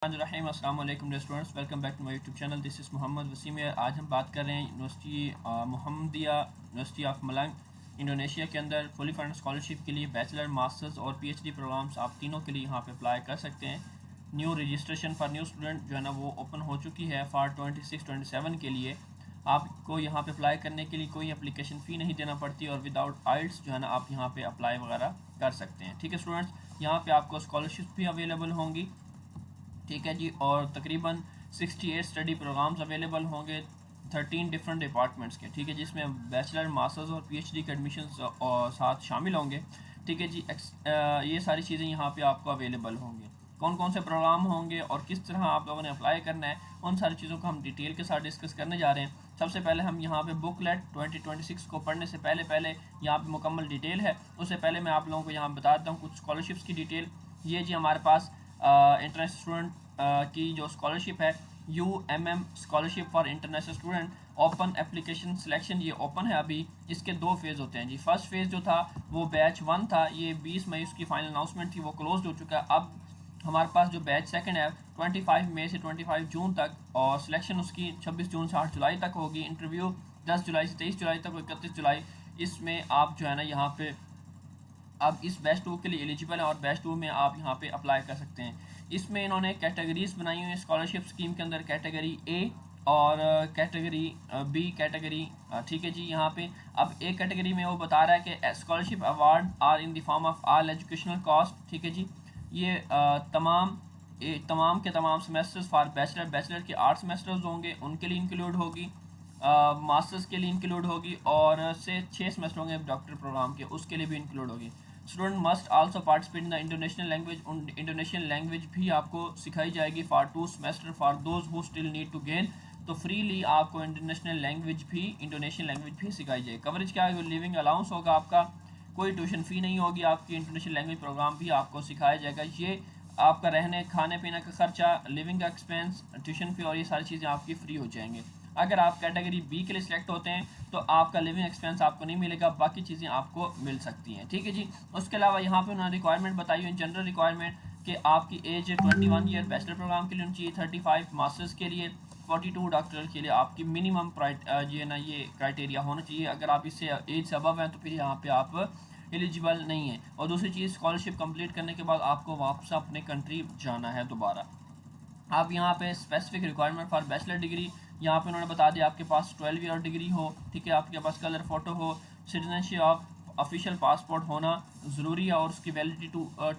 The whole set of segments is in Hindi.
रहीम अस्सलाम वालेकुम students, welcome back to my YouTube channel. This is Mohammad Waseem. आज हम बात कर रहे हैं university Muhammadiyah university of Malang Indonesia के अंदर फुली फंड स्कॉलरशिप के लिए बैचलर, मास्टर्स और पीएचडी प्रोग्राम्स आप तीनों के लिए यहाँ पे अप्लाई कर सकते हैं। New registration for new student जो है ना वो ओपन हो चुकी है फॉर 26-27 के लिए। आपको यहाँ पे अप्लाई करने के लिए कोई एप्लीकेशन फ़ी नहीं देना पड़ती और विदाउट आइल्स जो है ना आप यहाँ पे अप्लाई वगैरह कर सकते हैं। ठीक है स्टूडेंट्स, यहाँ पे आपको स्कॉलरशिप भी अवेलेबल होंगी। ठीक है जी, और तकरीबन 68 स्टडी प्रोग्राम्स अवेलेबल होंगे 13 डिफरेंट डिपार्टमेंट्स के। ठीक है, जिसमें बैचलर, मास्टर्स और पीएचडी के एडमिशन साथ शामिल होंगे। ठीक है जी, ये सारी चीज़ें यहाँ पे आपको अवेलेबल होंगे। कौन कौन से प्रोग्राम होंगे और किस तरह आप लोगों ने अप्लाई करना है, उन सारी चीज़ों को हम डिटेल के साथ डिस्कस करने जा रहे हैं। सबसे पहले हम यहाँ पे बुकलेट 2026 को पढ़ने से पहले यहाँ पे मुकम्मल डिटेल है। उससे पहले मैं आप लोगों को यहाँ बताता हूँ कुछ स्कॉलरशिप्स की डिटेल। ये जी हमारे पास इंटरनेशनल स्टूडेंट की जो स्कॉलरशिप है, UMM scholarship for international student open application selection, ये ओपन है अभी। इसके दो फेज़ होते हैं जी। फर्स्ट फेज़ जो था वो बैच 1 था, ये 20 मई उसकी फाइनल अनाउंसमेंट थी, वो क्लोज हो चुका है। अब हमारे पास जो बैच सेकंड है 25 मई से 25 जून तक, और सिलेक्शन उसकी 26 जून से 8 जुलाई तक होगी। इंटरव्यू 10 जुलाई से 23 जुलाई तक, 31 जुलाई। इसमें आप जो है ना यहाँ पे अब इस बैच 2 के लिए एलिजिबल है और बैच 2 में आप यहाँ पे अप्लाई कर सकते हैं। इसमें इन्होंने कैटेगरीज बनाई हुई हैं स्कॉलरशिप स्कीम के अंदर, कैटेगरी ए और कैटेगरी बी कैटेगरी। ठीक है जी, यहाँ पे अब एक कैटेगरी में वो बता रहा है कि scholarship award are in the form of all educational cost. ठीक है जी, ये तमाम के तमाम सेमेस्टर्स फॉर बैचलर के 8 सेमेस्टर्स होंगे, उनके लिए इंक्लूड होगी। मास्टर्स के लिए इंक्लूड होगी, और से 6 सेमेस्टर होंगे डॉक्टर प्रोग्राम के, उसके लिए भी इंक्लूड होगी। Student must also participate in the Indonesian language, Indonesian language भी आपको सिखाई जाएगी for 2 semester for those who still need to gain. तो फ्रीली आपको इंटरनेशनल लैंग्वेज भी, इंडोनेशियन लैंग्वेज भी सिखाई जाएगी। कवरेज क्या है, लिविंग अलाउंस होगा आपका, कोई ट्यूशन फ़ी नहीं होगी आपकी। इंटरनेशनल लैंग्वेज प्रोग्राम भी आपको सिखाया जाएगा। ये आपका रहने खाने पीने का खर्चा, लिविंग का एक्सपेंस, ट्यूशन फ़ी और ये सारी चीज़ें आपकी फ्री हो जाएंगी। अगर आप कैटेगरी बी के लिए सिलेक्ट होते हैं तो आपका लिविंग एक्सपेंस आपको नहीं मिलेगा, बाकी चीज़ें आपको मिल सकती हैं। ठीक है जी, उसके अलावा यहाँ पे उन्होंने रिक्वायरमेंट बताई हुई, जनरल रिक्वायरमेंट कि आपकी एज 21 ईयर बैचलर प्रोग्राम के लिए होनी चाहिए, 35 मास्टर्स के लिए, 42 डॉक्टर के लिए आपकी मिनिमम ये ना ये क्राइटेरिया होना चाहिए। अगर आप इससे एज से अबव हैं तो फिर यहाँ पे आप एलिजिबल नहीं है। और दूसरी चीज़, स्कॉलरशिप कंप्लीट करने के बाद आपको वापस अपने कंट्री जाना है दोबारा। आप यहाँ पे specific requirement for bachelor degree, यहाँ पे उन्होंने बता दिया आपके पास 12 ईयर डिग्री हो। ठीक है, आपके पास कलर फ़ोटो हो, सिटीजनशिप ऑफ ऑफिशियल पासपोर्ट होना ज़रूरी है, और उसकी वैलिडिटी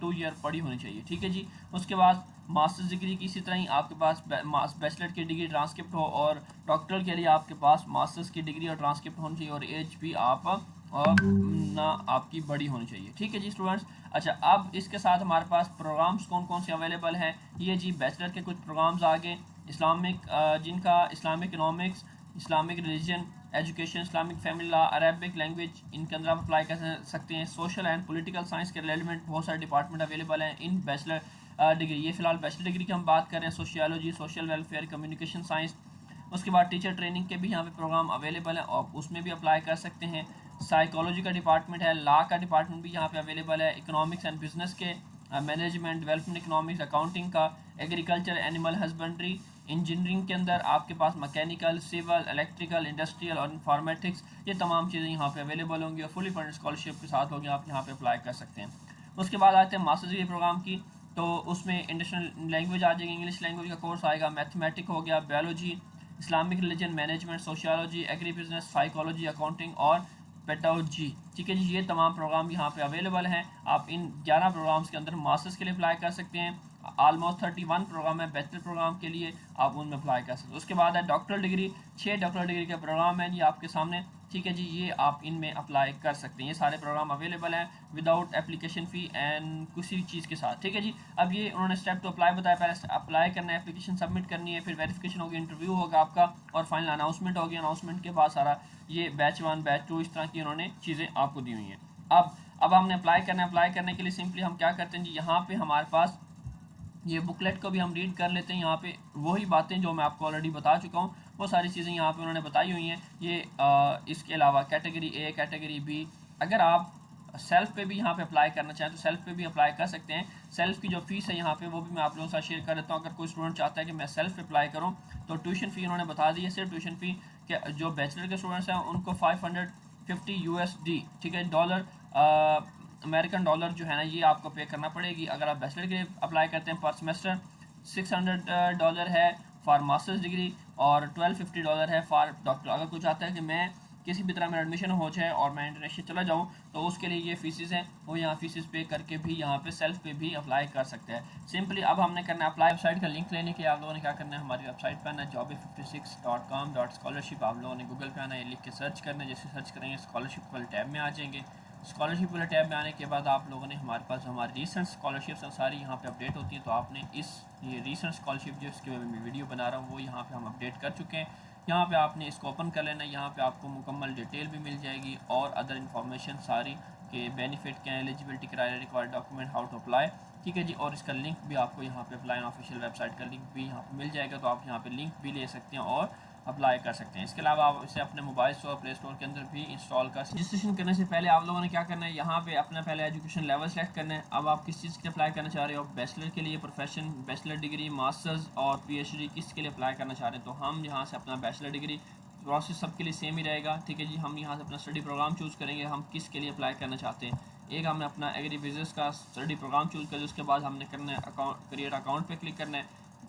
2 ईयर पड़ी होनी चाहिए। ठीक है जी, उसके बाद मास्टर्स डिग्री की इसी तरह ही आपके पास बैचलर की डिग्री ट्रांसक्रिप्ट हो, और डॉक्टर के लिए आपके पास मास्टर्स की डिग्री और ट्रांसक्रिप्ट होनी चाहिए, और एज भी आप ना आपकी बड़ी होनी चाहिए। ठीक है जी स्टूडेंट्स। अच्छा, अब इसके साथ हमारे पास प्रोग्राम्स कौन कौन से अवेलेबल हैं, ये जी बैचलर के कुछ प्रोग्राम्स आगे, इस्लामिक जिनका Islamic economics, Islamic religion education, Islamic family law, Arabic language, इनके अंदर आप अप्लाई कर सकते हैं। सोशल एंड पॉलिटिकल साइंस के रिलेवेंट बहुत सारे डिपार्टमेंट अवेलेबल हैं इन बैचलर डिग्री। ये फिलहाल बैचलर डिग्री की हम बात कर रहे हैं। Sociology, social welfare, communication science. उसके बाद टीचर ट्रेनिंग के भी यहाँ पे प्रोग्राम अवेलेबल है और उसमें भी अप्लाई कर सकते हैं। साइकोलॉजी का डिपार्टमेंट है, लॉ का डिपार्टमेंट भी यहाँ पे अवेलेबल है, इकोनॉमिक्स एंड बिजनेस के, मैनेजमेंट, डेवलपमेंट इकोनॉमिक्स, अकाउंटिंग का, एग्रीकल्चर, एनिमल हस्बेंड्री, इंजीनियरिंग के अंदर आपके पास मैकेनिकल, सिविल, इलेक्ट्रिकल, इंडस्ट्रियल और इंफॉर्मेटिक्स, ये तमाम चीज़ें यहाँ पे अवेलेबल होंगी और फुली फंडेड स्कॉलरशिप के साथ होंगी, आप यहाँ पे अप्लाई कर सकते हैं। उसके बाद आते हैं मास्टर्स डिग्री प्रोग्राम की, तो उसमें इंटरनेशनल लैंग्वेज आ जाएगी, इंग्लिश लैंग्वेज का कोर्स आएगा, मैथमेटिक हो गया, biology, Islamic religion, management, sociology, agri business, psychology, accounting और पेडोलॉजी। ठीक है जी, ये तमाम प्रोग्राम यहाँ पे अवेलेबल हैं। आप इन 11 प्रोग्राम्स के अंदर मास्टर्स के लिए अप्लाई कर सकते हैं। ऑलमोस्ट 31 प्रोग्राम है बैचलर प्रोग्राम के लिए, आप उनमें अप्लाई कर सकते हैं। उसके बाद है डॉक्टरल डिग्री, 6 डॉक्टरल डिग्री के प्रोग्राम हैं ये आपके सामने। ठीक है जी, ये आप इनमें अप्लाई कर सकते हैं। ये सारे प्रोग्राम अवेलेबल हैं विदाउट एप्लीकेशन फ़ी एंड किसी चीज़ के साथ। ठीक है जी, अब ये उन्होंने स्टेप टू अप्लाई बताया, पहले अप्लाई करना है, एप्लीकेशन सबमिट करनी है, फिर वेरिफिकेशन होगी, इंटरव्यू होगा आपका, और फाइनल अनाउंसमेंट होगी। अनाउंसमेंट के बाद सारा ये बैच 1 बैच 2 इस तरह की उन्होंने चीज़ें आपको दी हुई हैं। अब हमने अप्लाई करना है। अप्लाई करने के लिए सिंपली हम क्या करते हैं जी, यहाँ पे हमारे पास ये बुकलेट को भी हम रीड कर लेते हैं। यहाँ पे वही बातें जो मैं आपको ऑलरेडी बता चुका हूँ, वो सारी चीज़ें यहाँ पे उन्होंने बताई हुई हैं। ये इसके अलावा कैटेगरी ए, कैटेगरी बी, अगर आप सेल्फ पे भी यहाँ पे अप्लाई करना चाहें तो सेल्फ पे भी अप्लाई कर सकते हैं। सेल्फ की जो फीस है यहाँ पे वो भी मैं आप लोगों के साथ शेयर कर देता हूँ। अगर कोई स्टूडेंट चाहता है कि मैं सेल्फ पे अप्लाई करूँ तो ट्यूशन फ़ी उन्होंने बता दी है। सिर्फ ट्यूशन फ़ी के जो बैचलर के स्टूडेंट्स हैं उनको 550 USD, ठीक है, डॉलर, अमेरिकन डॉलर जो है ना, ये आपको पे करना पड़ेगी। अगर आप बैचलर के लिए अप्लाई करते हैं पर सेमेस्टर $600 है फॉर मास्टर्स डिग्री और $1250 है फॉर डॉक्टर। अगर कोई चाहता है कि मैं किसी भी तरह मेरा एडमिशन हो जाए और मैं इंटरनेशनल चला जाऊँ तो उसके लिए ये फीसिस हैं, वो यहाँ फीसिस पे करके भी यहाँ पे सेल्फ पे भी अप्लाई कर सकते हैं। सिंपली अब हमने करना है अप्लाई। वेबसाइट का लिंक लेने के लिए आप लोगों ने क्या करना है, हमारी वेबसाइट पर आना है job56.com.scholarship। आप लोगों ने गूगल पे आना है, लिख के सर्च करना है। जैसे सर्च करेंगे स्कॉलरशिप वाले टैब में आ जाएंगे। स्कॉलरशिप वाले टैब में आने के बाद आप लोगों ने हमारे पास हमारी रीसेंट स्कॉलरशिप्स सारी यहाँ पे अपडेट होती हैं, तो आपने ये रीसेंट स्कॉलरशिप जो इसके मैं वीडियो बना रहा हूँ वो यहाँ पे हम अपडेट कर चुके हैं। यहाँ पे आपने इसको ओपन कर लेना है। यहाँ पे आपको मुकम्मल डिटेल भी मिल जाएगी और अदर इन्फॉर्मेशन सारी के बेनिफिट क्या है, eligibility criteria, required document, how to apply, ठीक है जी। और इसका लिंक भी आपको यहाँ पे अप्लाई ऑफिशियल वेबसाइट का लिंक भी यहाँ पे मिल जाएगा, तो आप यहाँ पे लिंक भी ले सकते हैं और अप्लाई कर सकते हैं। इसके अलावा आप इसे अपने मोबाइल स्टोर, प्ले स्टोर के अंदर भी इंस्टॉल कर सकते हैं। रजिस्ट्रेशन करने से पहले आप लोगों ने क्या करना है, यहाँ पे अपना पहले एजुकेशन लेवल सेलेक्ट करना है। अब आप किस चीज़ के लिए अप्लाई करना चाह रहे हो, बैचलर के लिए, प्रोफेशन, बैचलर डिग्री, मास्टर्स और PhD किस के लिए अप्लाई करना चाह रहे हैं। तो हम यहाँ से अपना बैचलर डिग्री प्रोसेस सबके लिए सेम ही रहेगा, ठीक है जी। हम यहाँ से अपना स्टडी प्रोग्राम चूज़ करेंगे, हम किस के लिए अप्लाई करना चाहते हैं। एक हमने अपना एग्री बिजनेस का स्टडी प्रोग्राम चूज़ कर, उसके बाद हमने करना है अकाउंट, क्रिएट अकाउंट पे क्लिक करना है,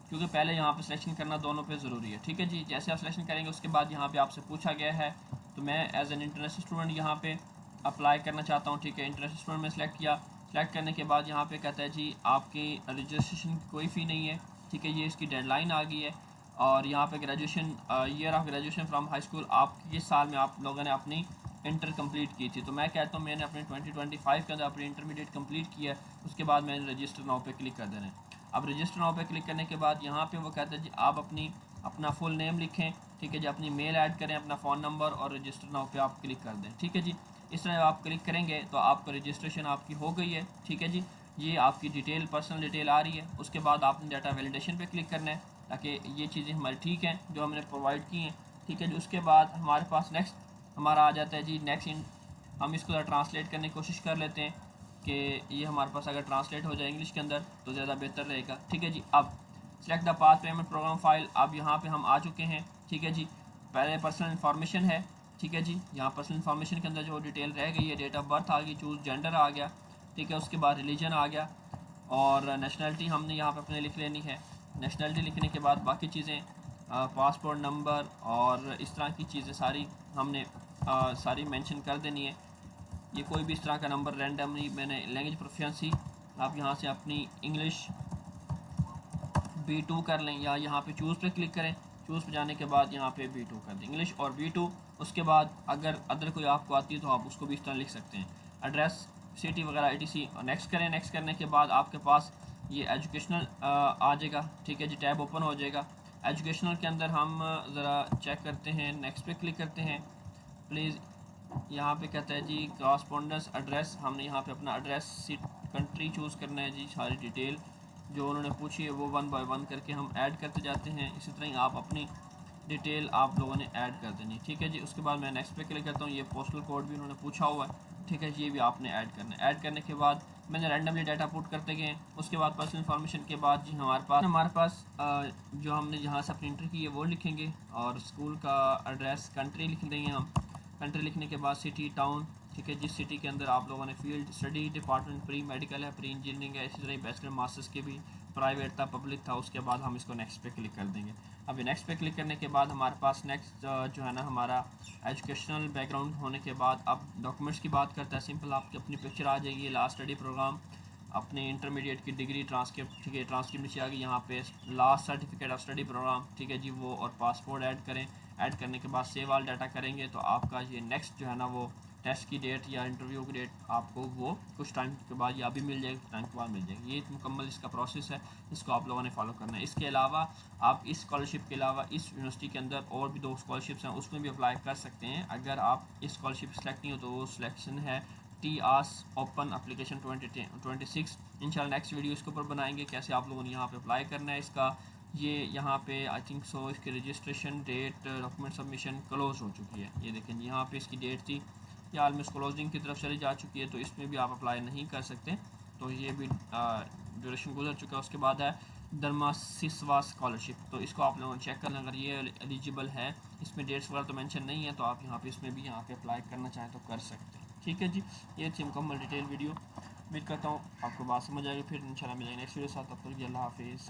क्योंकि पहले यहाँ पे सिलेक्शन करना दोनों पे ज़रूरी है, ठीक है जी। जैसे आप सिलेक्शन करेंगे उसके बाद यहाँ पे आपसे पूछा गया है, तो मैं एज एन इंटरनेशनल स्टूडेंट यहाँ पे अप्लाई करना चाहता हूँ, ठीक है। इंटरनेशनल स्टूडेंट में सेलेक्ट किया। सेलेक्ट करने के बाद यहाँ पे कहता है जी आपकी रजिस्ट्रेशन की कोई फ़ी नहीं है, ठीक है। ये इसकी डेडलाइन आ गई है। और यहाँ पे graduation, year of graduation from high school, आप किस साल में आप लोगों ने अपनी इंटर कंप्लीट की थी। तो मैं कहता हूँ मैंने अपने 2025 के अंदर अपनी इंटरमीडिएट कंप्लीट किया है। उसके बाद मैंने रजिस्टर नाउ पे क्लिक कर देना है। अब रजिस्टर नाउ पे क्लिक करने के बाद यहाँ पे वो कहता है जी आप अपना फुल नेम लिखें, ठीक है जी, अपनी मेल ऐड करें, अपना फ़ोन नंबर और रजिस्टर नाउ पे आप क्लिक कर दें, ठीक है जी। इस तरह आप क्लिक करेंगे तो आपका रजिस्ट्रेशन आपकी हो गई है, ठीक है जी। ये आपकी डिटेल, पर्सनल डिटेल आ रही है। उसके बाद आपने डाटा वैलिडेशन पे क्लिक करना है ताकि ये चीज़ें हमारी ठीक हैं जो हमने प्रोवाइड की हैं, ठीक है जी। उसके बाद हमारे पास नेक्स्ट हमारा आ जाता है जी नेक्स्ट इन। हम इसको ट्रांसलेट करने की कोशिश कर लेते हैं कि ये हमारे पास अगर ट्रांसलेट हो जाए इंग्लिश के अंदर तो ज़्यादा बेहतर रहेगा, ठीक है जी। अब select the path payment program file, अब यहाँ पे हम आ चुके हैं, ठीक है जी। पहले पर्सनल इन्फॉर्मेशन है, ठीक है जी। यहाँ पर्सनल इन्फॉर्मेशन के अंदर जो डिटेल रह गई है, डेट ऑफ बर्थ आ गई, चूज़ जेंडर आ गया, ठीक है। उसके बाद रिलीजन आ गया और नेशनलिटी हमने यहाँ पे अपने लिख लेनी है। नेशनलिटी लिखने के बाद बाकी चीज़ें, पासपोर्ट नंबर और इस तरह की चीज़ें सारी हमने सारी मेंशन कर देनी है। ये कोई भी इस तरह का नंबर रैंडमली, मैंने लैंग्वेज प्रोफिशिएंसी आप यहाँ से अपनी इंग्लिश B2 कर लें या यहाँ पे चूज़ पे क्लिक करें। चूज़ पे जाने के बाद यहाँ पे B2 कर दें, इंग्लिश और B2। उसके बाद अगर अदर कोई आपको आती है तो आप उसको भी इस तरह लिख सकते हैं, एड्रेस, सिटी वगैरह etc। और नेक्स्ट करें। नेक्स्ट करने के बाद आपके पास ये एजुकेशनल आ जाएगा, ठीक है जी, टैब ओपन हो जाएगा। एजुकेशनल के अंदर हम ज़रा चेक करते हैं, नेक्स्ट पे क्लिक करते हैं प्लीज़। यहाँ पे कहता है जी कॉरस्पॉन्डेंस एड्रेस, हमने यहाँ पे अपना एड्रेस, सीट, कंट्री चूज़ करना है जी। सारी डिटेल जो उन्होंने पूछी है वो 1 बाय 1 करके हम ऐड करते जाते हैं। इसी तरह ही आप अपनी डिटेल आप लोगों ने ऐड कर देनी, ठीक है जी। उसके बाद मैं नेक्स्ट पे क्लिक करता हूँ। ये पोस्टल कोड भी उन्होंने पूछा हुआ है, ठीक है जी, ये भी आपने ऐड करना है। ऐड करने के बाद मैंने रैंडमली डाटा पुट करते गए। उसके बाद पर्सनल इन्फॉर्मेशन के बाद जी हमारे पास जो हमने जहाँ से अपनी इंटर की है वो लिखेंगे और स्कूल का एड्रेस, कंट्री लिख देंगे हम। कंट्री लिखने के बाद सिटी, टाउन, ठीक है। जिस सिटी के अंदर आप लोगों ने field study department pre medical है, प्री इंजीनियरिंग है, इसी तरह बैचलर मास्टर्स के भी प्राइवेट था, पब्लिक था। उसके बाद हम इसको नेक्स्ट पे क्लिक कर देंगे। अभी नेक्स्ट पे क्लिक करने के बाद हमारे पास नेक्स्ट जो है ना हमारा एजुकेशनल बैकग्राउंड होने के बाद अब डॉक्यूमेंट्स की बात करता है। सिंपल आपकी अपनी पिक्चर आ जाएगी, लास्ट स्टडी प्रोग्राम, अपनी इंटरमीडिएट की डिग्री, ट्रांसक्रिप्ट, ठीक है। ट्रांसक्रिप्ट नीचे आ गई, यहाँ पे last certificate of study program, ठीक है जी, वो और पासपोर्ट ऐड करें। ऐड करने के बाद सेव ऑल डाटा करेंगे तो आपका ये नेक्स्ट जो है ना वो टेस्ट की डेट या इंटरव्यू की डेट आपको वो कुछ टाइम के बाद या भी मिल जाएगी, कुछ टाइम के बाद मिल जाएगी। ये मुकम्मल इसका प्रोसेस है, इसको आप लोगों ने फॉलो करना है। इसके अलावा आप इस स्कॉलरशिप के अलावा इस यूनिवर्सिटी के अंदर और भी 2 स्कॉलरशिप्स हैं, उसमें भी अप्लाई कर सकते हैं। अगर आप इस स्कॉलरशिप सेलेक्ट नहीं हो तो वो सिलेक्शन है TAS ओपन एप्लीकेशन 2026। इंशाल्लाह नेक्स्ट वीडियो इसके ऊपर बनाएंगे कैसे आप लोगों ने यहाँ पे अप्लाई करना है इसका। ये यहाँ पे आई थिंक सो इसकी registration date, document submission close हो चुकी है। ये देखें यहाँ पे इसकी डेट थी ये ऑलमोस्ट क्लोजिंग की तरफ चली जा चुकी है, तो इसमें भी आप अप्लाई नहीं कर सकते। तो ये भी ड्यूरेशन गुजर चुका है। उसके बाद है धर्मासिस्वा स्कॉलरशिप, तो इसको आप लोगों ने चेक करना, अगर ये एलिजिबल है, इसमें डेट्स वगैरह तो मेंशन नहीं है, तो आप यहाँ पे इसमें भी यहाँ पे अप्लाई करना चाहें तो कर सकते हैं। ठीक है जी, ये थी मुकम्मल डिटेल वीडियो। उम्मीद करता हूँ आपको बात समझ आएगी। फिर इंशाल्लाह मिलेंगे नेक्स्ट वीडियो के साथ, तब तक अल्लाह हाफिज़।